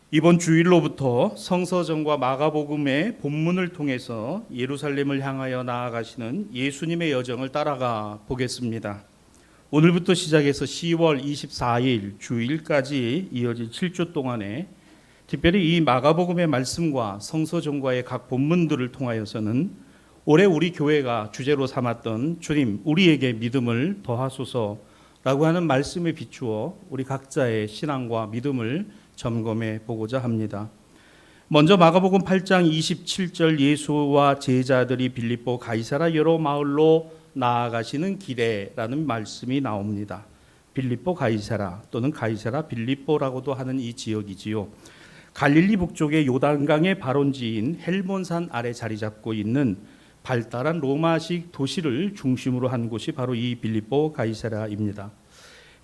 이번 주일로부터 성서전과 마가복음의 본문을 통해서 예루살렘을 향하여 나아가시는 예수님의 여정을 따라가 보겠습니다. 오늘부터 시작해서 10월 24일 주일까지 이어진 7주 동안에 특별히 이 마가복음의 말씀과 성서전과의 각 본문들을 통하여서는 올해 우리 교회가 주제로 삼았던 주님 우리에게 믿음을 더하소서라고 하는 말씀에 비추어 우리 각자의 신앙과 믿음을 점검해 보고자 합니다. 먼저 마가복음 8장 27절 예수와 제자들이 빌립보 가이사라 여러 마을로 나아가시는 길에라는 말씀이 나옵니다. 빌립보 가이사라 또는 가이사라 빌립보라고도 하는 이 지역이지요. 갈릴리 북쪽의 요단강의 발원지인 헬몬산 아래 자리 잡고 있는 발달한 로마식 도시를 중심으로 한 곳이 바로 이 빌립보 가이사라입니다.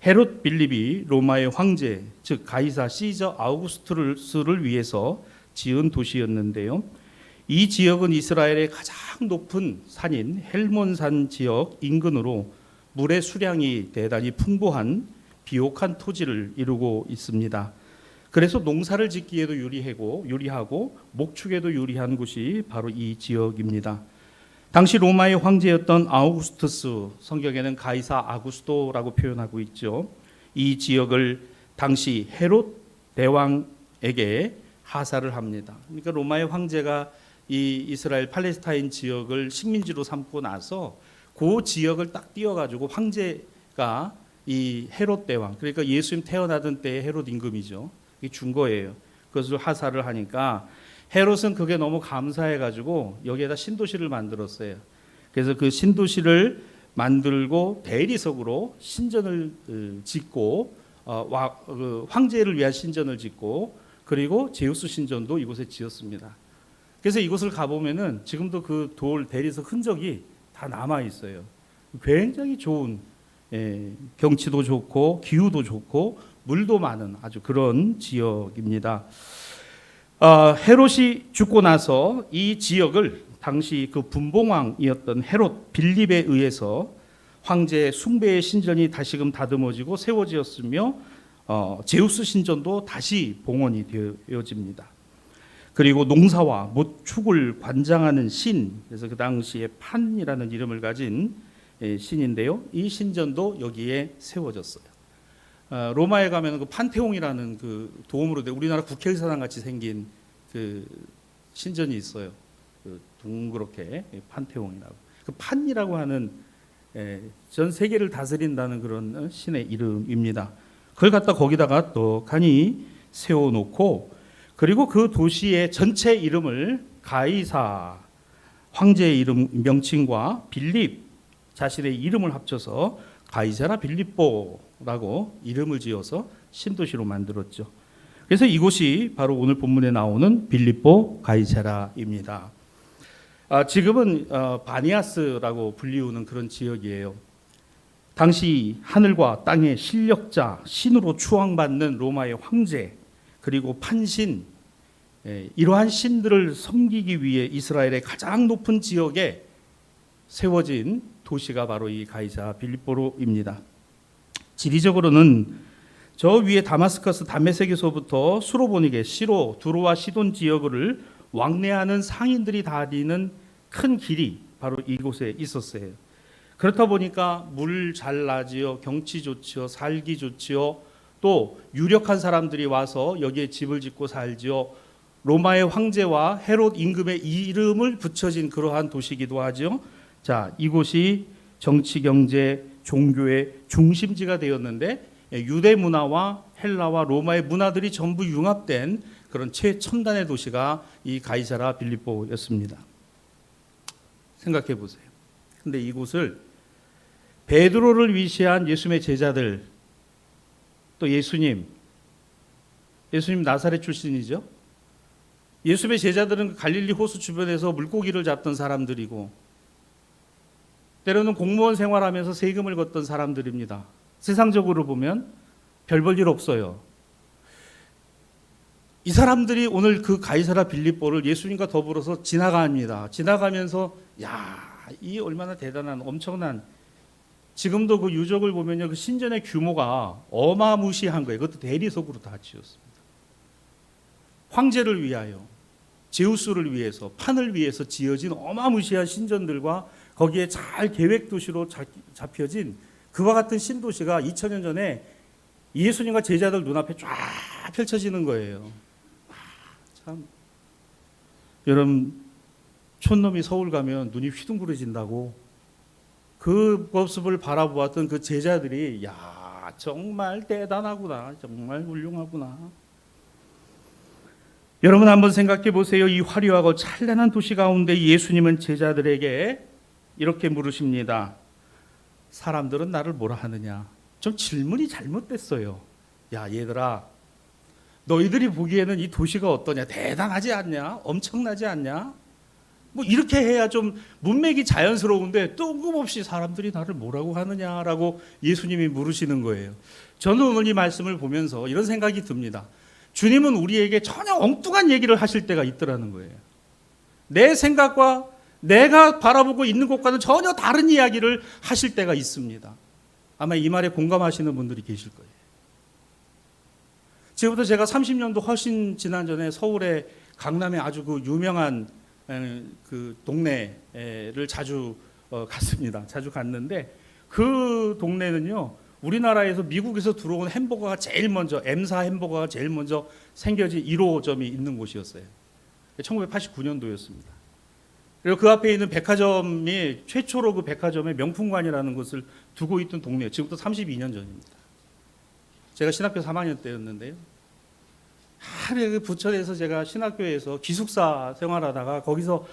헤롯 빌립이 로마의 황제, 즉 가이사 시저 아우구스투스를 위해서 지은 도시였는데요. 이 지역은 이스라엘의 가장 높은 산인 헬몬산 지역 인근으로 물의 수량이 대단히 풍부한 비옥한 토지를 이루고 있습니다. 그래서 농사를 짓기에도 유리하고 목축에도 유리한 곳이 바로 이 지역입니다. 당시 로마의 황제였던 아우구스투스, 성경에는 가이사 아구스토라고 표현하고 있죠. 이 지역을 당시 헤롯 대왕에게 하사를 합니다. 그러니까 로마의 황제가 이 이스라엘 팔레스타인 지역을 식민지로 삼고 나서 그 지역을 딱 띄워가지고 황제가 이 헤롯 대왕, 그러니까 예수님 태어나던 때의 헤롯 임금이죠. 이게 준 거예요. 그것을 하사를 하니까 헤롯은 그게 너무 감사해가지고 여기에다 신도시를 만들었어요. 그래서 그 신도시를 만들고 대리석으로 신전을 짓고 황제를 위한 신전을 짓고 그리고 제우스 신전도 이곳에 지었습니다. 그래서 이곳을 가보면은 지금도 그 돌 대리석 흔적이 다 남아 있어요. 굉장히 좋은 경치도 좋고 기후도 좋고 물도 많은 아주 그런 지역입니다. 헤롯이 죽고 나서 이 지역을 당시 그 분봉왕이었던 헤롯 빌립에 의해서 황제 숭배의 신전이 다시금 다듬어지고 세워지었으며 제우스 신전도 다시 봉헌이 되어집니다. 그리고 농사와 모축을 관장하는 신, 그래서 그 당시에 판이라는 이름을 가진 신인데요. 이 신전도 여기에 세워졌어요. 로마에 가면 그 판테옹이라는 그 도움으로 된 우리나라 국회의사당 같이 생긴 그 신전이 있어요. 그 둥그렇게 판테옹이라고. 그 판이라고 하는 전 세계를 다스린다는 그런 신의 이름입니다. 그걸 갖다 거기다가 떡하니 세워놓고 그리고 그 도시의 전체 이름을 가이사 황제의 이름 명칭과 빌립 자신의 이름을 합쳐서 가이사라 빌립보라고 이름을 지어서 신도시로 만들었죠. 그래서 이곳이 바로 오늘 본문에 나오는 빌립보 가이사라입니다. 지금은 바니아스라고 불리우는 그런 지역이에요. 당시 하늘과 땅의 실력자, 신으로 추앙받는 로마의 황제, 그리고 판신, 이러한 신들을 섬기기 위해 이스라엘의 가장 높은 지역에 세워진 도시가 바로 이 가이사 빌립보로입니다. 지리적으로는 저 위에 다마스커스 다메섹에서부터 수로보니게 시로 두로와 시돈 지역을 왕래하는 상인들이 다니는 큰 길이 바로 이곳에 있었어요. 그렇다 보니까 물 잘 나지요, 경치 좋지요, 살기 좋지요, 또 유력한 사람들이 와서 여기에 집을 짓고 살지요. 로마의 황제와 헤롯 임금의 이름을 붙여진 그러한 도시이기도 하죠. 자, 이곳이 정치, 경제, 종교의 중심지가 되었는데 유대 문화와 헬라와 로마의 문화들이 전부 융합된 그런 최첨단의 도시가 이 가이사라 빌립보였습니다. 생각해 보세요. 근데 이곳을 베드로를 위시한 예수님의 제자들, 또 예수님 나사렛 출신이죠. 예수님의 제자들은 갈릴리 호수 주변에서 물고기를 잡던 사람들이고 때로는 공무원 생활하면서 세금을 걷던 사람들입니다. 세상적으로 보면 별 볼 일 없어요. 이 사람들이 오늘 그 가이사라 빌립보를 예수님과 더불어서 지나갑니다. 지나가면서 이 얼마나 대단한 엄청난 지금도 그 유적을 보면요, 그 신전의 규모가 어마무시한 거예요. 그것도 대리석으로 다 지었습니다. 황제를 위하여, 제우스를 위해서, 판을 위해서 지어진 어마무시한 신전들과 거기에 잘 계획 도시로 잡혀진 그와 같은 신도시가 2000년 전에 예수님과 제자들 눈앞에 쫙 펼쳐지는 거예요. 참, 여러분, 촌놈이 서울 가면 눈이 휘둥그레진다고 그 모습을 바라보았던 그 제자들이, 야, 정말 대단하구나, 정말 훌륭하구나. 여러분 한번 생각해 보세요. 이 화려하고 찬란한 도시 가운데 예수님은 제자들에게 이렇게 물으십니다. 사람들은 나를 뭐라 하느냐? 좀 질문이 잘못됐어요. 야, 얘들아, 너희들이 보기에는 이 도시가 어떠냐? 대단하지 않냐? 엄청나지 않냐? 뭐 이렇게 해야 좀 문맥이 자연스러운데 뜬금없이 사람들이 나를 뭐라고 하느냐라고 예수님이 물으시는 거예요. 저는 오늘 이 말씀을 보면서 이런 생각이 듭니다. 주님은 우리에게 전혀 엉뚱한 얘기를 하실 때가 있더라는 거예요. 내 생각과 내가 바라보고 있는 것과는 전혀 다른 이야기를 하실 때가 있습니다. 아마 이 말에 공감하시는 분들이 계실 거예요. 지금부터 제가 30년도 훨씬 지난 전에 서울의 강남에 아주 그 유명한 그 동네를 자주 갔습니다. 자주 갔는데 그 동네는요, 우리나라에서 미국에서 들어온 햄버거가 제일 먼저, M사 햄버거가 제일 먼저 생겨진 1호점이 있는 곳이었어요. 1989년도였습니다. 그리고 그 앞에 있는 백화점이 최초로 그 백화점의 명품관이라는 것을 두고 있던 동네예요. 지금부터 32년 전입니다. 제가 신학교 3학년 때였는데요. 부천에서 제가 신학교에서 기숙사 생활하다가 거기서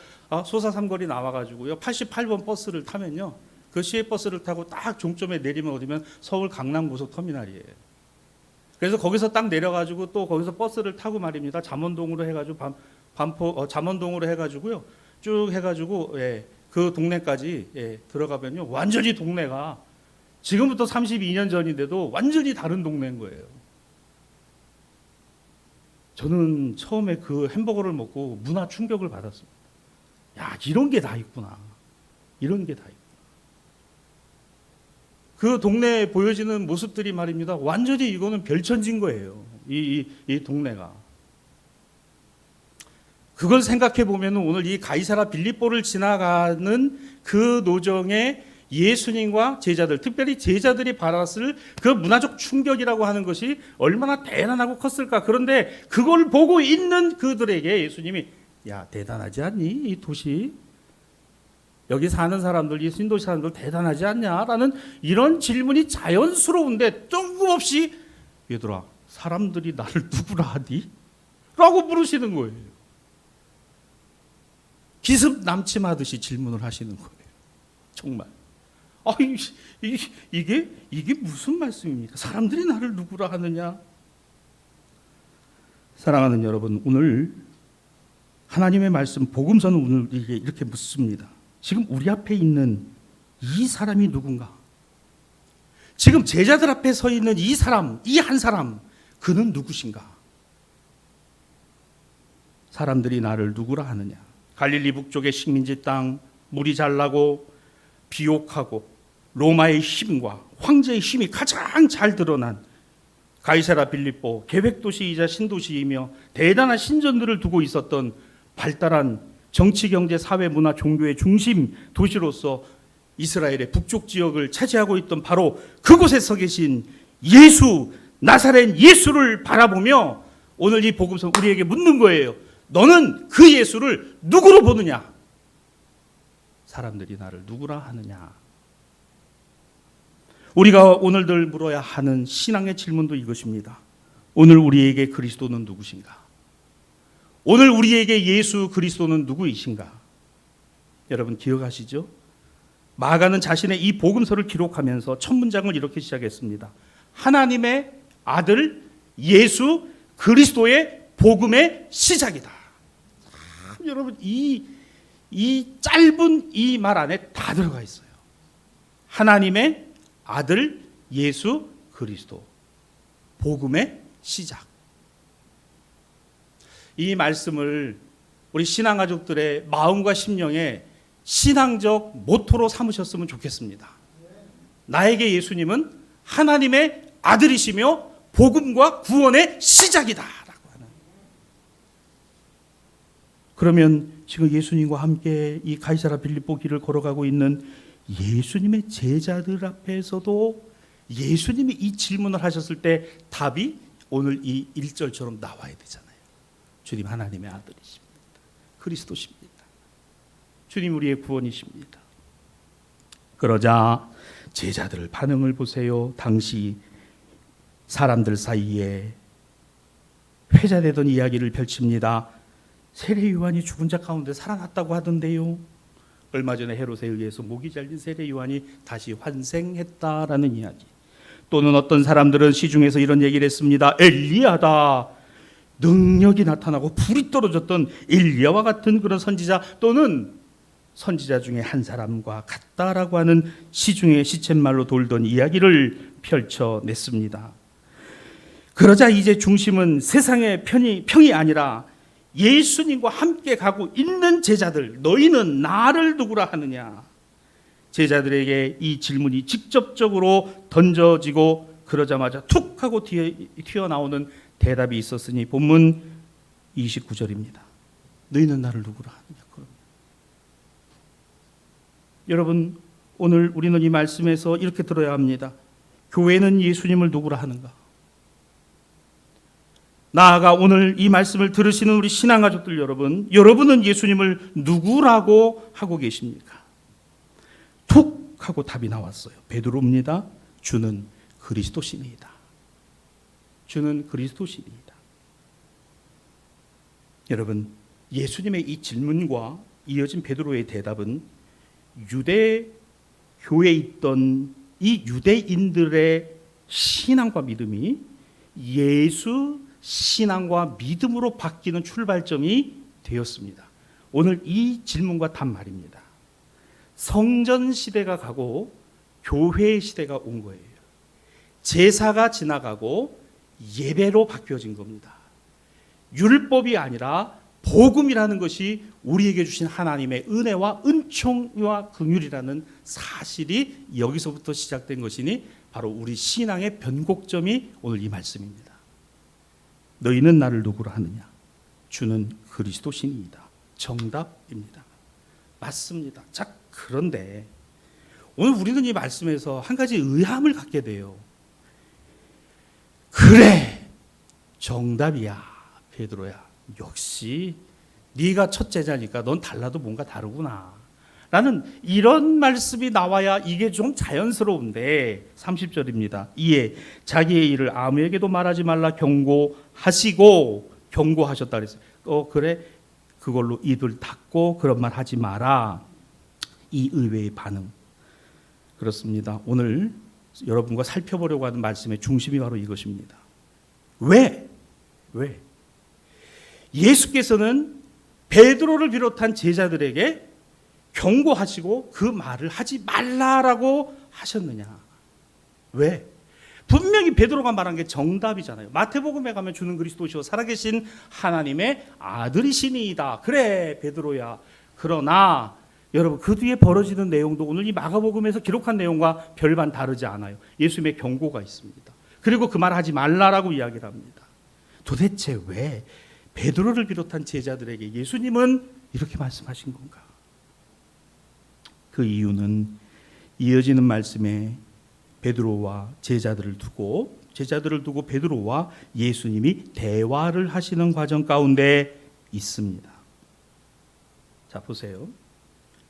소사삼거리 나와가지고요, 88번 버스를 타면요, 그 시외버스를 타고 딱 종점에 내리면 어디면 서울 강남고속터미널이에요. 그래서 거기서 딱 내려가지고 또 거기서 버스를 타고 말입니다. 잠원동으로 해가지고 잠원동으로 해가지고요, 쭉 해가지고 그 동네까지 들어가면요, 완전히 동네가 지금부터 32년 전인데도 완전히 다른 동네인 거예요. 저는 처음에 그 햄버거를 먹고 문화 충격을 받았습니다. 야, 이런 게 다 있구나. 이런 게 다 있구나. 그 동네에 보여지는 모습들이 말입니다. 완전히 이거는 별천지인 거예요. 이 동네가. 그걸 생각해 보면 오늘 이 가이사라 빌립보를 지나가는 그 노정에 예수님과 제자들, 특별히 제자들이 받았을 그 문화적 충격이라고 하는 것이 얼마나 대단하고 컸을까. 그런데 그걸 보고 있는 그들에게 예수님이, 야, 대단하지 않니? 이 도시. 여기 사는 사람들, 이 신도시 사람들 대단하지 않냐라는 이런 질문이 자연스러운데 뜬금없이, 얘들아, 사람들이 나를 누구라 하니? 라고 물으시는 거예요. 기습 남침하듯이 질문을 하시는 거예요. 정말. 이게 무슨 말씀입니까? 사람들이 나를 누구라 하느냐? 사랑하는 여러분, 오늘 하나님의 말씀 복음서는 오늘 이렇게 묻습니다. 지금 우리 앞에 있는 이 사람이 누군가? 지금 제자들 앞에 서 있는 이 사람, 이 한 사람, 그는 누구신가? 사람들이 나를 누구라 하느냐? 갈릴리 북쪽의 식민지 땅, 물이 잘 나고 비옥하고 로마의 힘과 황제의 힘이 가장 잘 드러난 가이사라 빌립보, 계획도시이자 신도시이며 대단한 신전들을 두고 있었던 발달한 정치, 경제, 사회, 문화, 종교의 중심 도시로서 이스라엘의 북쪽 지역을 차지하고 있던 바로 그곳에 서 계신 예수, 나사렛 예수를 바라보며 오늘 이 복음서 우리에게 묻는 거예요. 너는 그 예수를 누구로 보느냐? 사람들이 나를 누구라 하느냐? 우리가 오늘들 물어야 하는 신앙의 질문도 이것입니다. 오늘 우리에게 그리스도는 누구신가? 오늘 우리에게 예수 그리스도는 누구이신가? 여러분 기억하시죠? 마가는 자신의 이 복음서를 기록하면서 첫 문장을 이렇게 시작했습니다. 하나님의 아들 예수 그리스도의 복음의 시작이다. 여러분 이 짧은 이 말 안에 다 들어가 있어요. 하나님의 아들 예수 그리스도 복음의 시작. 이 말씀을 우리 신앙가족들의 마음과 심령에 신앙적 모토로 삼으셨으면 좋겠습니다. 나에게 예수님은 하나님의 아들이시며 복음과 구원의 시작이다 라고 하는. 그러면 지금 예수님과 함께 이 가이사라 빌립보 길을 걸어가고 있는 예수님의 제자들 앞에서도 예수님이 이 질문을 하셨을 때 답이 오늘 이 1절처럼 나와야 되잖아요. 주님 하나님의 아들이십니다. 그리스도십니다. 주님 우리의 구원이십니다. 그러자 제자들 반응을 보세요. 당시 사람들 사이에 회자되던 이야기를 펼칩니다. 세례 요한이 죽은 자 가운데 살아났다고 하던데요. 얼마 전에 헤롯에 의해서 목이 잘린 세례 요한이 다시 환생했다라는 이야기. 또는 어떤 사람들은 시중에서 이런 얘기를 했습니다. 엘리야다. 능력이 나타나고 불이 떨어졌던 엘리야와 같은 그런 선지자 또는 선지자 중에 한 사람과 같다라고 하는 시중에 시쳇말로 돌던 이야기를 펼쳐냈습니다. 그러자 이제 중심은 세상의 평이 아니라 예수님과 함께 가고 있는 제자들, 너희는 나를 누구라 하느냐? 제자들에게 이 질문이 직접적으로 던져지고 그러자마자 툭 하고 튀어나오는 대답이 있었으니 본문 29절입니다. 너희는 나를 누구라 하느냐? 여러분, 오늘 우리는 이 말씀에서 이렇게 들어야 합니다. 교회는 예수님을 누구라 하는가? 나아가 오늘 이 말씀을 들으시는 우리 신앙가족들 여러분, 여러분은 예수님을 누구라고 하고 계십니까? 툭 하고 답이 나왔어요. 베드로입니다. 주는 그리스도시니이다. 주는 그리스도시니이다. 여러분, 예수님의 이 질문과 이어진 베드로의 대답은 유대 교회에 있던 이 유대인들의 신앙과 믿음이 예수 신앙과 믿음으로 바뀌는 출발점이 되었습니다. 오늘 이 질문과 답 말입니다. 성전 시대가 가고 교회 시대가 온 거예요. 제사가 지나가고 예배로 바뀌어진 겁니다. 율법이 아니라 복음이라는 것이 우리에게 주신 하나님의 은혜와 은총과 긍휼이라는 사실이 여기서부터 시작된 것이니 바로 우리 신앙의 변곡점이 오늘 이 말씀입니다. 너희는 나를 누구라 하느냐? 주는 그리스도시니이다. 정답입니다. 맞습니다. 자, 그런데 오늘 우리는 이 말씀에서 한 가지 의함을 갖게 돼요. 그래, 정답이야, 베드로야. 역시 네가 첫 제자니까 넌 달라도 뭔가 다르구나 라는 이런 말씀이 나와야 이게 좀 자연스러운데 30절입니다. 이에 자기의 일을 아무에게도 말하지 말라 경고하셨다 그랬어요. 그래, 그걸로 입을 닫고 그런 말 하지 마라. 이 의외의 반응. 그렇습니다. 오늘 여러분과 살펴보려고 하는 말씀의 중심이 바로 이것입니다. 왜? 예수께서는 베드로를 비롯한 제자들에게 경고하시고 그 말을 하지 말라라고 하셨느냐? 왜? 분명히 베드로가 말한 게 정답이잖아요. 마태복음에 가면 주는 그리스도시요 살아계신 하나님의 아들이시니이다. 그래, 베드로야. 그러나 여러분, 그 뒤에 벌어지는 내용도 오늘 이 마가복음에서 기록한 내용과 별반 다르지 않아요. 예수님의 경고가 있습니다. 그리고 그 말 하지 말라라고 이야기를 합니다. 도대체 왜 베드로를 비롯한 제자들에게 예수님은 이렇게 말씀하신 건가? 그 이유는 이어지는 말씀에 베드로와 제자들을 두고 베드로와 예수님이 대화를 하시는 과정 가운데 있습니다. 자, 보세요.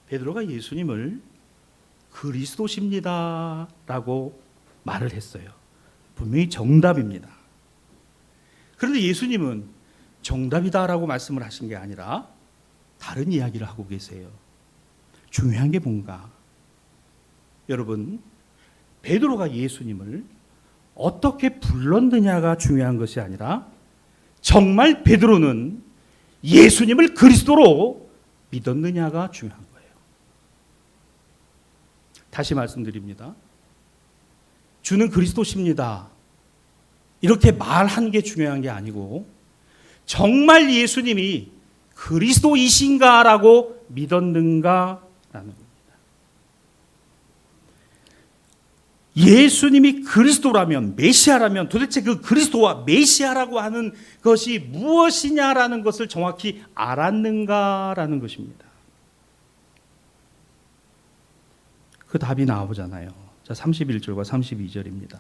베드로가 예수님을 그리스도십니다 라고 말을 했어요. 분명히 정답입니다. 그런데 예수님은 정답이다라고 말씀을 하신 게 아니라 다른 이야기를 하고 계세요. 중요한 게 뭔가? 여러분, 베드로가 예수님을 어떻게 불렀느냐가 중요한 것이 아니라 정말 베드로는 예수님을 그리스도로 믿었느냐가 중요한 거예요. 다시 말씀드립니다. 주는 그리스도십니다. 이렇게 말한 게 중요한 게 아니고 정말 예수님이 그리스도이신가라고 믿었는가라는 겁니다. 예수님이 그리스도라면, 메시아라면 도대체 그 그리스도와 메시아라고 하는 것이 무엇이냐라는 것을 정확히 알았는가라는 것입니다. 그 답이 나오잖아요. 자, 31절과 32절입니다.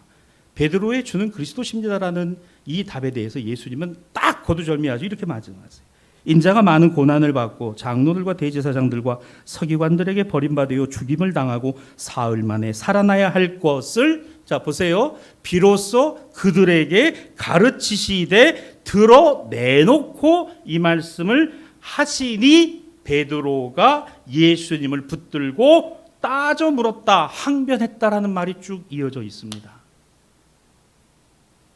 베드로의 주는 그리스도십니다라는 이 답에 대해서 예수님은 딱 거두절미하죠. 이렇게 말씀하세요. 인자가 많은 고난을 받고 장로들과 대제사장들과 서기관들에게 버림받아 죽임을 당하고 사흘 만에 살아나야 할 것을, 자 보세요, 비로소 그들에게 가르치시되 드러내놓고 이 말씀을 하시니 베드로가 예수님을 붙들고 따져 물었다, 항변했다라는 말이 쭉 이어져 있습니다.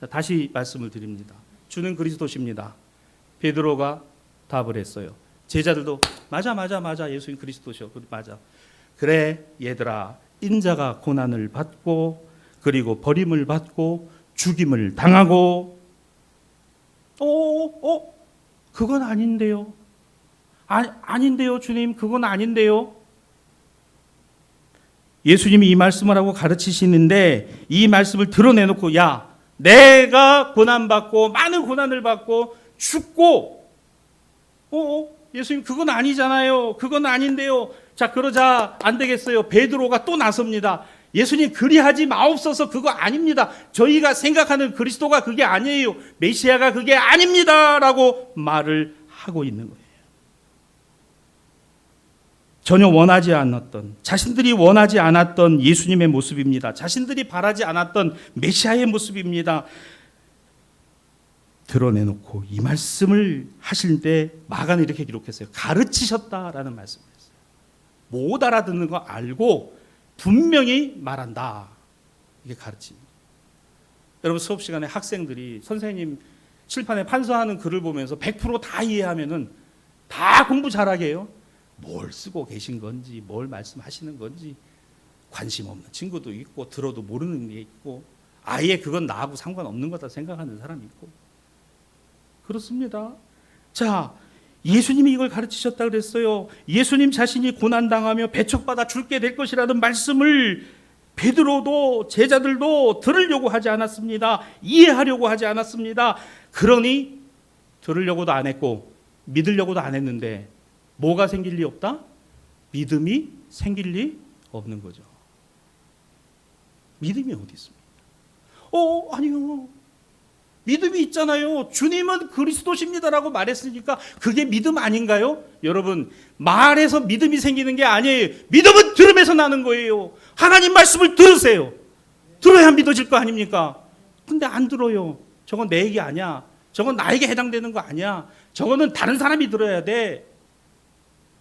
자, 다시 말씀을 드립니다. 주는 그리스도십니다. 베드로가 답을 했어요. 제자들도 맞아 예수님 그리스도셔. 맞아. 그래 얘들아, 인자가 고난을 받고 그리고 버림을 받고 죽임을 당하고 그건 아닌데요. 아닌데요 주님, 그건 아닌데요. 예수님이 이 말씀을 하고 가르치시는데 이 말씀을 드러내놓고, 야 내가 고난받고 많은 고난을 받고 죽고 예수님 그건 아니잖아요. 그건 아닌데요. 자 그러자 안 되겠어요. 베드로가 또 나섭니다. 예수님 그리하지 마옵소서. 그거 아닙니다. 저희가 생각하는 그리스도가 그게 아니에요. 메시아가 그게 아닙니다 라고 말을 하고 있는 거예요. 전혀 원하지 않았던, 자신들이 원하지 않았던 예수님의 모습입니다. 자신들이 바라지 않았던 메시아의 모습입니다. 드러내놓고 이 말씀을 하실 때 마가는 이렇게 기록했어요. 가르치셨다라는 말씀을 했어요. 못 알아듣는 거 알고 분명히 말한다. 이게 가르칩니다. 여러분 수업 시간에 학생들이 선생님 칠판에 판서하는 글을 보면서 100%다 이해하면은 다 공부 잘하게 해요. 뭘 쓰고 계신 건지, 뭘 말씀하시는 건지 관심 없는 친구도 있고, 들어도 모르는 게 있고, 아예 그건 나하고 상관없는 거다 생각하는 사람이 있고. 그렇습니다. 자, 예수님이 이걸 가르치셨다 그랬어요. 예수님 자신이 고난당하며 배척받아 죽게 될 것이라는 말씀을 베드로도 제자들도 들으려고 하지 않았습니다. 이해하려고 하지 않았습니다. 그러니 들으려고도 안 했고 믿으려고도 안 했는데 뭐가 생길 리 없다? 믿음이 생길 리 없는 거죠. 믿음이 어디 있습니까? 아니요. 믿음이 있잖아요. 주님은 그리스도십니다라고 말했으니까 그게 믿음 아닌가요? 여러분, 말해서 믿음이 생기는 게 아니에요. 믿음은 들음에서 나는 거예요. 하나님 말씀을 들으세요. 들어야 믿어질 거 아닙니까? 근데 안 들어요. 저건 내 얘기 아니야. 저건 나에게 해당되는 거 아니야. 저거는 다른 사람이 들어야 돼.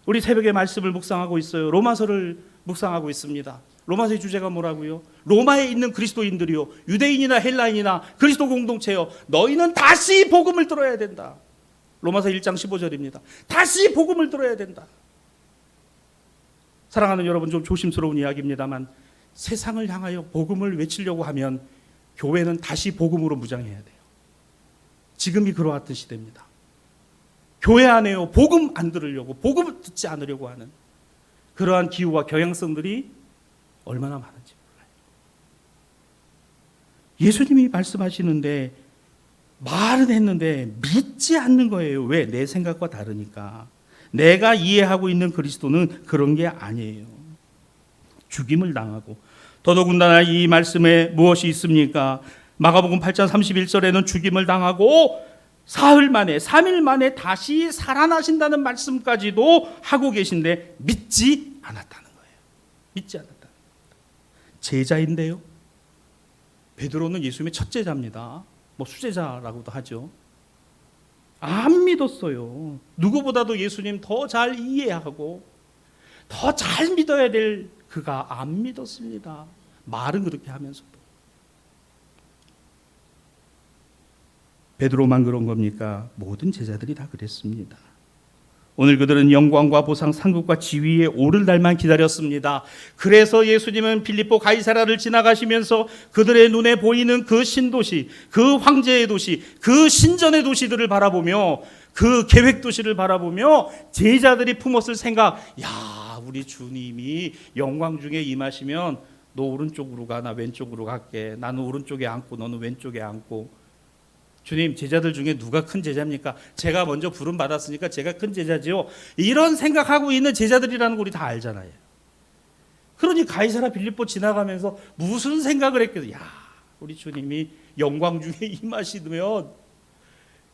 우리 새벽에 말씀을 묵상하고 있어요. 로마서를 묵상하고 있습니다. 로마서의 주제가 뭐라고요? 로마에 있는 그리스도인들이요, 유대인이나 헬라인이나 그리스도 공동체요, 너희는 다시 복음을 들어야 된다. 로마서 1장 15절입니다. 다시 복음을 들어야 된다. 사랑하는 여러분, 좀 조심스러운 이야기입니다만 세상을 향하여 복음을 외치려고 하면 교회는 다시 복음으로 무장해야 돼요. 지금이 그러했던 시대입니다. 교회 안에요, 복음 안 들으려고, 복음을 듣지 않으려고 하는 그러한 기후와 경향성들이 얼마나 많은지 몰라요. 예수님이 말씀하시는데 말은 했는데 믿지 않는 거예요. 왜? 내 생각과 다르니까. 내가 이해하고 있는 그리스도는 그런 게 아니에요. 죽임을 당하고, 더더군다나 이 말씀에 무엇이 있습니까? 마가복음 8장 31절에는 죽임을 당하고 사흘 만에, 3일 만에 다시 살아나신다는 말씀까지도 하고 계신데 믿지 않았다는 거예요. 믿지 않았다. 제자인데요. 베드로는 예수님의 첫 제자입니다. 뭐 수제자라고도 하죠. 안 믿었어요. 누구보다도 예수님 더 잘 이해하고 더 잘 믿어야 될 그가 안 믿었습니다. 말은 그렇게 하면서도. 베드로만 그런 겁니까? 모든 제자들이 다 그랬습니다. 오늘 그들은 영광과 보상, 상급과 지위에 오를 날만 기다렸습니다. 그래서 예수님은 빌립보 가이사라를 지나가시면서 그들의 눈에 보이는 그 신도시, 그 황제의 도시, 그 신전의 도시들을 바라보며, 그 계획 도시를 바라보며 제자들이 품었을 생각, 야, 우리 주님이 영광 중에 임하시면 너 오른쪽으로 가, 나 왼쪽으로 갈게. 나는 오른쪽에 앉고 너는 왼쪽에 앉고. 주님, 제자들 중에 누가 큰 제자입니까? 제가 먼저 부름 받았으니까 제가 큰 제자지요. 이런 생각하고 있는 제자들이라는 거 우리 다 알잖아요. 그러니 가이사라 빌립보 지나가면서 무슨 생각을 했겠어요? 야, 우리 주님이 영광 중에 임하시면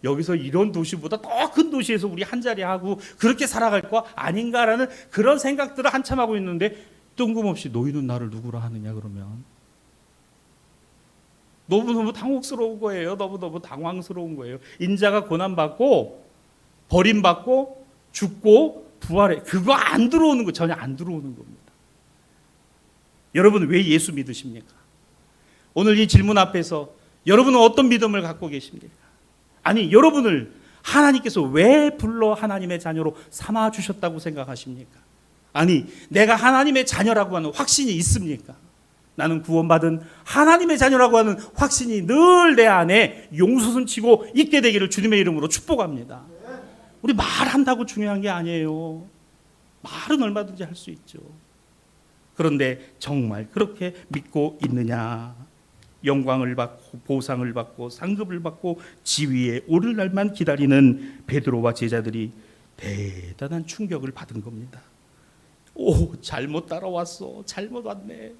여기서 이런 도시보다 더 큰 도시에서 우리 한 자리 하고 그렇게 살아갈 거 아닌가라는 그런 생각들을 한참 하고 있는데, 뜬금없이 너희는 나를 누구라 하느냐 그러면 너무너무 당혹스러운 거예요. 너무너무 당황스러운 거예요. 인자가 고난받고 버림받고 죽고 부활해, 그거 안 들어오는 거, 전혀 안 들어오는 겁니다. 여러분, 왜 예수 믿으십니까? 오늘 이 질문 앞에서 여러분은 어떤 믿음을 갖고 계십니까? 아니, 여러분을 하나님께서 왜 불러 하나님의 자녀로 삼아 주셨다고 생각하십니까? 아니, 내가 하나님의 자녀라고 하는 확신이 있습니까? 나는 구원받은 하나님의 자녀라고 하는 확신이 늘 내 안에 용솟음치고 있게 되기를 주님의 이름으로 축복합니다. 우리 말한다고 중요한 게 아니에요. 말은 얼마든지 할 수 있죠. 그런데 정말 그렇게 믿고 있느냐? 영광을 받고 보상을 받고 상급을 받고 지위에 오를 날만 기다리는 베드로와 제자들이 대단한 충격을 받은 겁니다. 오, 잘못 따라왔어. 잘못 왔네.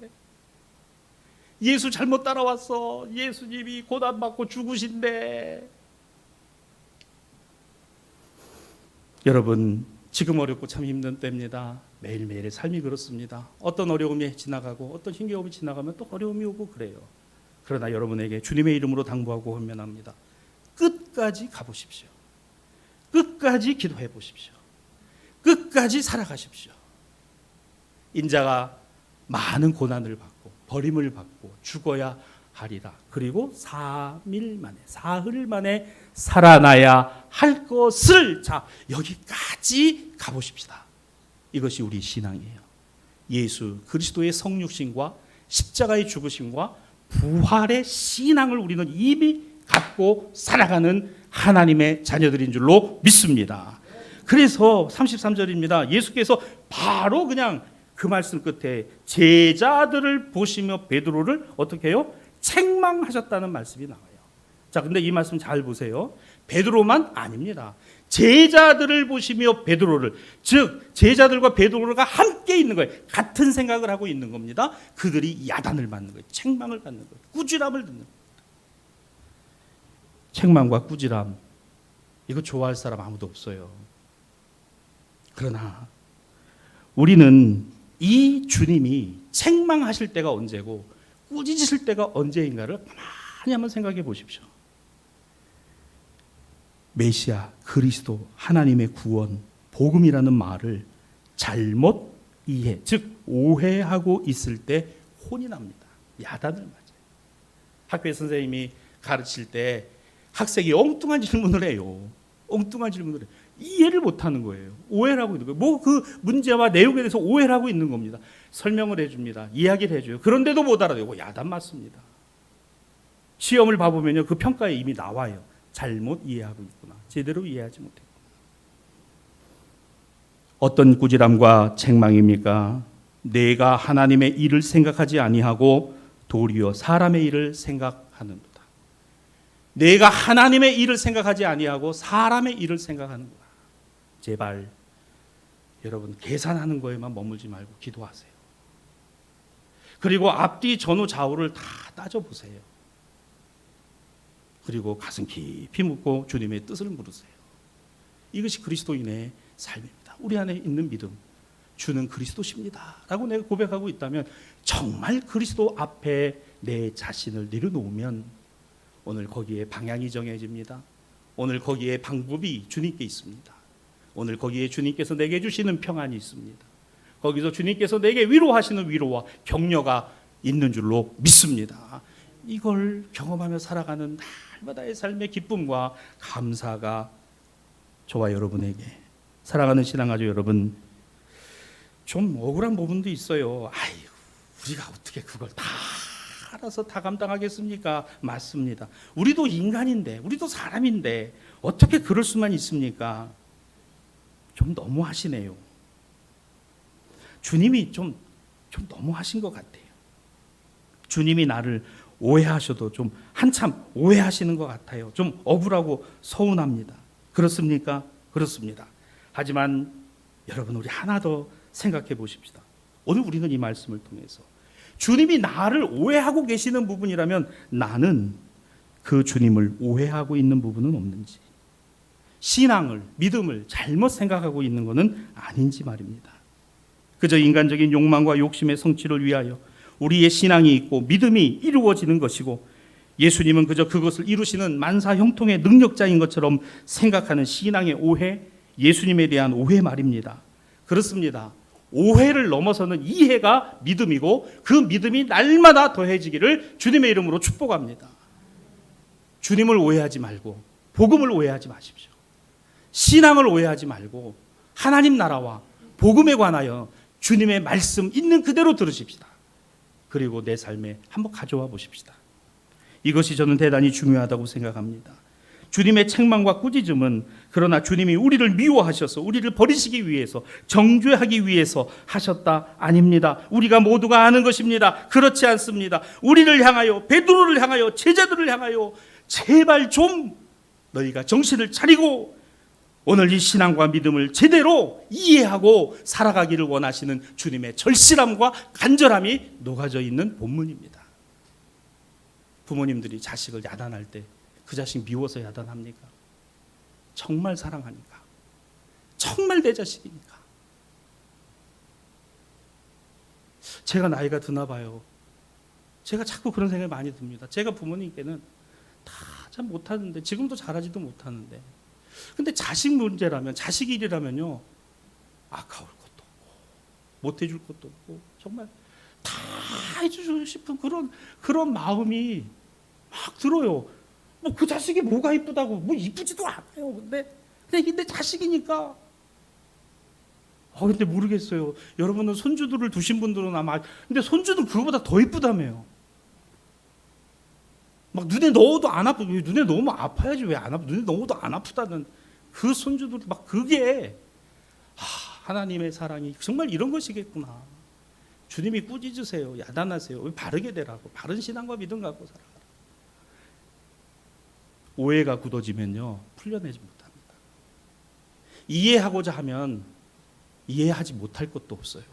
예수 잘못 따라왔어. 예수님이 고난받고 죽으신대. 여러분, 지금 어렵고 참 힘든 때입니다. 매일매일의 삶이 그렇습니다. 어떤 어려움이 지나가고 어떤 힘겨움이 지나가면 또 어려움이 오고 그래요. 그러나 여러분에게 주님의 이름으로 당부하고 헌면합니다. 끝까지 가보십시오. 끝까지 기도해 보십시오. 끝까지 살아가십시오. 인자가 많은 고난을 받고 버림을 받고 죽어야 하리라. 그리고 사흘 만에 살아나야 할 것을, 자, 여기까지 가보십시다. 이것이 우리 신앙이에요. 예수 그리스도의 성육신과 십자가의 죽으심과 부활의 신앙을 우리는 이미 갖고 살아가는 하나님의 자녀들인 줄로 믿습니다. 그래서 33절입니다. 예수께서 바로 그냥 그 말씀 끝에 제자들을 보시며 베드로를 어떻게 해요? 책망하셨다는 말씀이 나와요. 자, 근데 이 말씀 잘 보세요. 베드로만 아닙니다. 제자들을 보시며 베드로를, 즉 제자들과 베드로가 함께 있는 거예요. 같은 생각을 하고 있는 겁니다. 그들이 야단을 받는 거예요. 책망을 받는 거예요. 꾸지람을 듣는 거예요. 책망과 꾸지람, 이거 좋아할 사람 아무도 없어요. 그러나 우리는 이 주님이 책망하실 때가 언제고 꾸짖으실 때가 언제인가를 가만히 한번 생각해 보십시오. 메시아, 그리스도, 하나님의 구원, 복음이라는 말을 잘못 이해, 즉 오해하고 있을 때 혼이 납니다. 야단을 맞아요. 학교에 선생님이 가르칠 때 학생이 엉뚱한 질문을 해요. 엉뚱한 질문을 해요. 이해를 못하는 거예요. 오해를 하고 있는 거예요. 뭐 그 문제와 내용에 대해서 오해를 하고 있는 겁니다. 설명을 해줍니다. 이야기를 해줘요. 그런데도 못 알아듣고 야단 맞습니다. 시험을 봐보면요, 그 평가에 이미 나와요. 잘못 이해하고 있구나. 제대로 이해하지 못했구나. 어떤 꾸지람과 책망입니까? 내가 하나님의 일을 생각하지 아니하고 도리어 사람의 일을 생각하는도다. 내가 하나님의 일을 생각하지 아니하고 사람의 일을 생각하는 거야. 제발 여러분, 계산하는 거에만 머물지 말고 기도하세요. 그리고 앞뒤 전후 좌우를 다 따져보세요. 그리고 가슴 깊이 묻고 주님의 뜻을 물으세요. 이것이 그리스도인의 삶입니다. 우리 안에 있는 믿음, 주는 그리스도십니다 라고 내가 고백하고 있다면, 정말 그리스도 앞에 내 자신을 내려놓으면 오늘 거기에 방향이 정해집니다. 오늘 거기에 방법이 주님께 있습니다. 오늘 거기에 주님께서 내게 주시는 평안이 있습니다. 거기서 주님께서 내게 위로하시는 위로와 격려가 있는 줄로 믿습니다. 이걸 경험하며 살아가는 날마다의 삶의 기쁨과 감사가 저와 여러분에게, 사랑하는 신앙가족 여러분, 좀 억울한 부분도 있어요. 아이고, 우리가 어떻게 그걸 다 알아서 다 감당하겠습니까? 맞습니다. 우리도 인간인데, 우리도 사람인데 어떻게 그럴 수만 있습니까? 좀 너무하시네요. 주님이 좀 너무하신 것 같아요. 주님이 나를 오해하셔도 좀 한참 오해하시는 것 같아요. 좀 억울하고 서운합니다. 그렇습니까? 그렇습니다. 하지만 여러분, 우리 하나 더 생각해 보십시다. 오늘 우리는 이 말씀을 통해서 주님이 나를 오해하고 계시는 부분이라면 나는 그 주님을 오해하고 있는 부분은 없는지, 신앙을, 믿음을 잘못 생각하고 있는 것은 아닌지 말입니다. 그저 인간적인 욕망과 욕심의 성취를 위하여 우리의 신앙이 있고 믿음이 이루어지는 것이고, 예수님은 그저 그것을 이루시는 만사 형통의 능력자인 것처럼 생각하는 신앙의 오해, 예수님에 대한 오해 말입니다. 그렇습니다. 오해를 넘어서는 이해가 믿음이고, 그 믿음이 날마다 더해지기를 주님의 이름으로 축복합니다. 주님을 오해하지 말고 복음을 오해하지 마십시오. 신앙을 오해하지 말고 하나님 나라와 복음에 관하여 주님의 말씀 있는 그대로 들으십시다. 그리고 내 삶에 한번 가져와 보십시다. 이것이 저는 대단히 중요하다고 생각합니다. 주님의 책망과 꾸짖음은 그러나 주님이 우리를 미워하셔서 우리를 버리시기 위해서, 정죄하기 위해서 하셨다 아닙니다. 우리가 모두가 아는 것입니다. 그렇지 않습니다. 우리를 향하여, 베드로를 향하여, 제자들을 향하여 제발 좀 너희가 정신을 차리고 오늘 이 신앙과 믿음을 제대로 이해하고 살아가기를 원하시는 주님의 절실함과 간절함이 녹아져 있는 본문입니다. 부모님들이 자식을 야단할 때 그 자식 미워서 야단합니까? 정말 사랑하니까, 정말 내 자식이니까. 제가 나이가 드나 봐요. 제가 자꾸 그런 생각이 많이 듭니다. 제가 부모님께는 다 잘 못하는데, 지금도 잘하지도 못하는데, 근데 자식 문제라면, 자식 일이라면요, 아까울 것도 없고 못 해줄 것도 없고 정말 다 해주고 싶은 그런 마음이 막 들어요. 뭐 그 자식이 뭐가 이쁘다고, 뭐 이쁘지도 않아요. 근데 자식이니까. 근데 모르겠어요. 여러분은 손주들을 두신 분들은 아마, 근데 손주들 그거보다 더 이쁘다며요. 막 눈에 넣어도 안 아프고, 눈에 넣으면 아파야지 왜 안 아프? 눈에 넣어도 안 아프다는 그 손주들, 막 그게 하나님의 사랑이 정말 이런 것이겠구나. 주님이 꾸짖으세요, 야단하세요. 바르게 되라고, 바른 신앙과 믿음 갖고 살아가라. 오해가 굳어지면요, 풀려내지 못합니다. 이해하고자 하면 이해하지 못할 것도 없어요.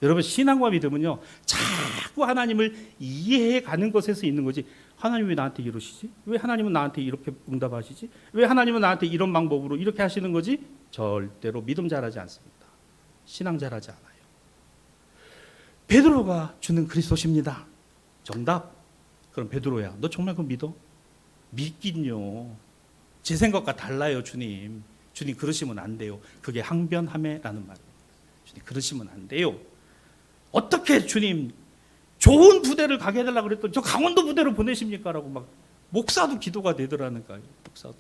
여러분, 신앙과 믿음은요, 자꾸 하나님을 이해해 가는 것에서 있는 거지. 하나님 왜 나한테 이러시지? 왜 하나님은 나한테 이렇게 응답하시지? 왜 하나님은 나한테 이런 방법으로 이렇게 하시는 거지? 절대로 믿음 잘하지 않습니다. 신앙 잘하지 않아요. 베드로가 주는 그리스도십니다. 정답. 그럼 베드로야, 너 정말 그거 믿어? 믿긴요. 제 생각과 달라요, 주님. 주님 그러시면 안 돼요. 그게 항변함에라는 말입니다. 주님 그러시면 안 돼요. 어떻게 주님 좋은 부대를 가게 해달라고 그랬더니 저 강원도 부대로 보내십니까? 라고 막 목사도 기도가 되더라니까요. 목사도.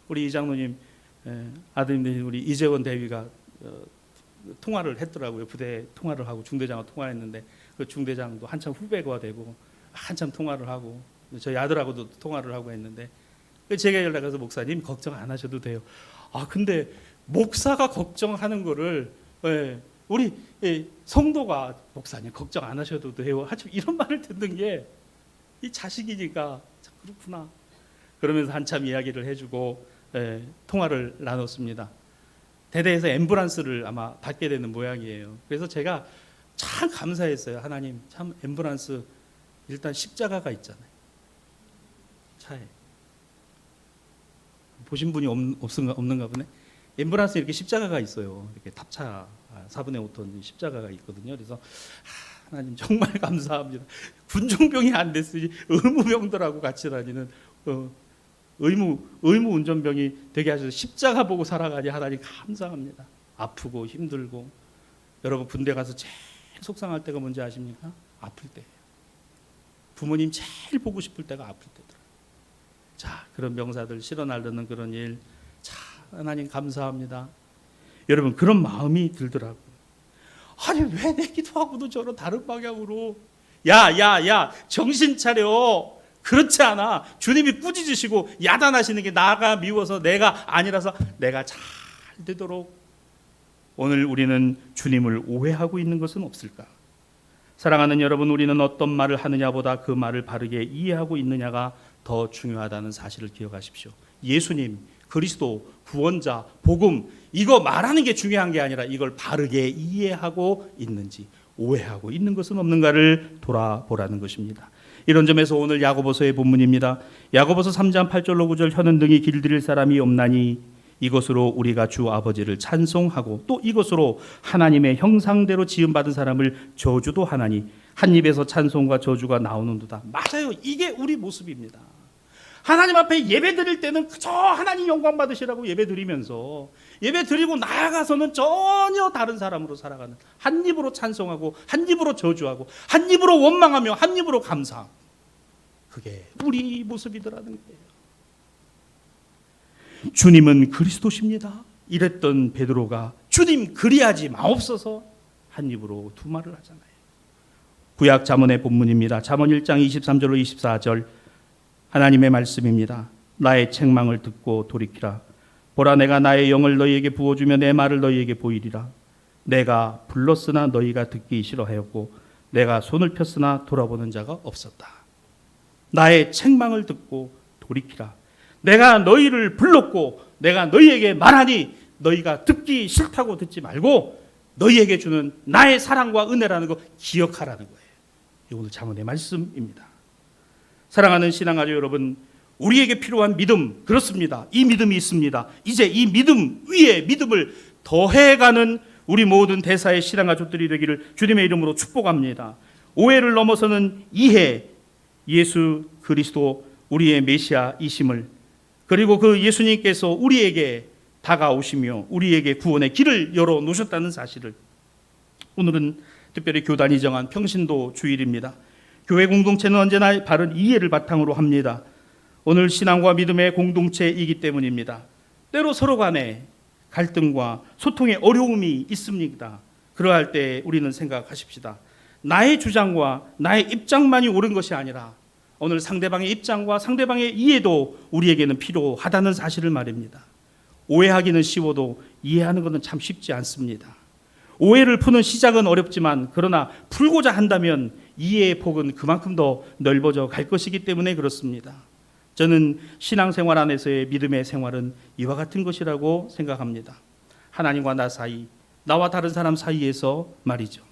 우리 이장로님 아드님 우리 이재원 대위가 통화를 했더라고요. 부대 통화를 하고 중대장하고 통화했는데 그 중대장도 한참 후배가 되고 한참 통화를 하고 저희 아들하고도 통화를 하고 했는데 제가 연락해서 목사님 걱정 안 하셔도 돼요. 근데 목사가 걱정하는 거를 우리 성도가 목사님 걱정 안 하셔도 돼요. 이런 말을 듣는 게 이 자식이니까 참 그렇구나. 그러면서 한참 이야기를 해주고 통화를 나눴습니다. 대대에서 앰뷸런스를 아마 받게 되는 모양이에요. 그래서 제가 참 감사했어요. 하나님 참 앰뷸런스 일단 십자가가 있잖아요. 차에 보신 분이 없는가 보네. 앰뷸런스에 이렇게 십자가가 있어요. 이렇게 탑차 4분의 5톤 십자가가 있거든요. 그래서 하나님 정말 감사합니다. 군종병이 안 됐으니 의무병들하고 같이 다니는 의무 운전병이 되게 하셔서 십자가 보고 살아가니 하나님 감사합니다. 아프고 힘들고. 여러분 군대 가서 제일 속상할 때가 뭔지 아십니까? 아플 때예요. 부모님 제일 보고 싶을 때가 아플 때더라고요. 자, 그런 병사들 실어 나르는 그런 일, 자, 하나님 감사합니다. 여러분 그런 마음이 들더라고요. 아니 왜 내 기도하고도 저런 다른 방향으로, 야 정신 차려. 그렇지 않아. 주님이 꾸짖으시고 야단하시는 게 나가 미워서 내가 아니라서 내가 잘 되도록 오늘 우리는 주님을 오해하고 있는 것은 없을까? 사랑하는 여러분, 우리는 어떤 말을 하느냐보다 그 말을 바르게 이해하고 있느냐가 더 중요하다는 사실을 기억하십시오. 예수님, 그리스도, 구원자, 복음, 이거 말하는 게 중요한 게 아니라 이걸 바르게 이해하고 있는지, 오해하고 있는 것은 없는가를 돌아보라는 것입니다. 이런 점에서 오늘 야고보서의 본문입니다. 야고보서 3장 8절로 9절, 혀는 등이 길들일 사람이 없나니 이것으로 우리가 주 아버지를 찬송하고 또 이것으로 하나님의 형상대로 지음받은 사람을 저주도 하나니 한 입에서 찬송과 저주가 나오는도다. 맞아요. 이게 우리 모습입니다. 하나님 앞에 예배 드릴 때는 그저 하나님 영광 받으시라고 예배 드리면서 예배 드리고 나아가서는 전혀 다른 사람으로 살아가는, 한 입으로 찬송하고 한 입으로 저주하고 한 입으로 원망하며 한 입으로 감사하고, 그게 우리 모습이더라는 거예요. 주님은 그리스도십니다 이랬던 베드로가 주님 그리하지 마옵소서 한 입으로 두 말을 하잖아요. 구약 잠언의 본문입니다. 잠언 1장 23절로 24절 하나님의 말씀입니다. 나의 책망을 듣고 돌이키라. 보라, 내가 나의 영을 너희에게 부어주며 내 말을 너희에게 보이리라. 내가 불렀으나 너희가 듣기 싫어하였고 내가 손을 폈으나 돌아보는 자가 없었다. 나의 책망을 듣고 돌이키라. 내가 너희를 불렀고 내가 너희에게 말하니 너희가 듣기 싫다고 듣지 말고 너희에게 주는 나의 사랑과 은혜라는 거 기억하라는 거예요. 이 오늘 잠언의 말씀입니다. 사랑하는 신앙가족 여러분, 우리에게 필요한 믿음, 그렇습니다. 이 믿음이 있습니다. 이제 이 믿음 위에 믿음을 더해가는 우리 모든 대사의 신앙가족들이 되기를 주님의 이름으로 축복합니다. 오해를 넘어서는 이해, 예수 그리스도 우리의 메시아이심을, 그리고 그 예수님께서 우리에게 다가오시며 우리에게 구원의 길을 열어놓으셨다는 사실을, 오늘은 특별히 교단이 정한 평신도 주일입니다. 교회 공동체는 언제나 바른 이해를 바탕으로 합니다. 오늘 신앙과 믿음의 공동체이기 때문입니다. 때로 서로 간에 갈등과 소통의 어려움이 있습니다. 그러할 때 우리는 생각하십시다. 나의 주장과 나의 입장만이 옳은 것이 아니라 오늘 상대방의 입장과 상대방의 이해도 우리에게는 필요하다는 사실을 말입니다. 오해하기는 쉬워도 이해하는 것은 참 쉽지 않습니다. 오해를 푸는 시작은 어렵지만 그러나 풀고자 한다면 이해의 폭은 그만큼 더 넓어져 갈 것이기 때문에 그렇습니다. 저는 신앙생활 안에서의 믿음의 생활은 이와 같은 것이라고 생각합니다. 하나님과 나 사이, 나와 다른 사람 사이에서 말이죠.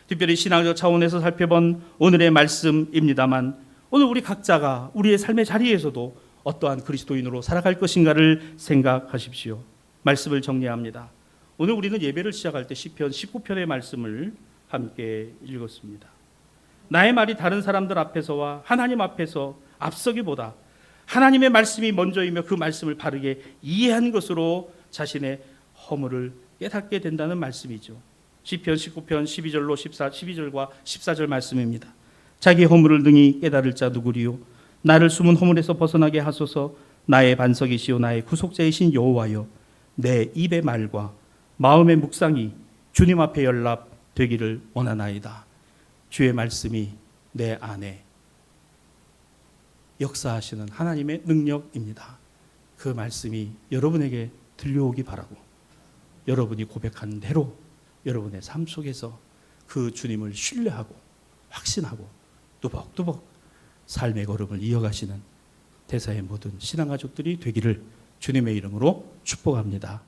특별히 신앙적 차원에서 살펴본 오늘의 말씀입니다만, 오늘 우리 각자가 우리의 삶의 자리에서도 어떠한 그리스도인으로 살아갈 것인가를 생각하십시오. 말씀을 정리합니다. 오늘 우리는 예배를 시작할 때 시편 19편의 말씀을 함께 읽었습니다. 나의 말이 다른 사람들 앞에서와 하나님 앞에서 앞서기보다 하나님의 말씀이 먼저이며 그 말씀을 바르게 이해한 것으로 자신의 허물을 깨닫게 된다는 말씀이죠. 시편 19편 12절과 14절 말씀입니다. 자기 허물을 능히 깨달을 자 누구리요? 나를 숨은 허물에서 벗어나게 하소서. 나의 반석이시오 나의 구속자이신 여호와여, 내 입의 말과 마음의 묵상이 주님 앞에 연락되기를 원하나이다. 주의 말씀이 내 안에 역사하시는 하나님의 능력입니다. 그 말씀이 여러분에게 들려오기 바라고, 여러분이 고백한 대로 여러분의 삶 속에서 그 주님을 신뢰하고 확신하고 뚜벅뚜벅 삶의 걸음을 이어가시는 대사의 모든 신앙가족들이 되기를 주님의 이름으로 축복합니다.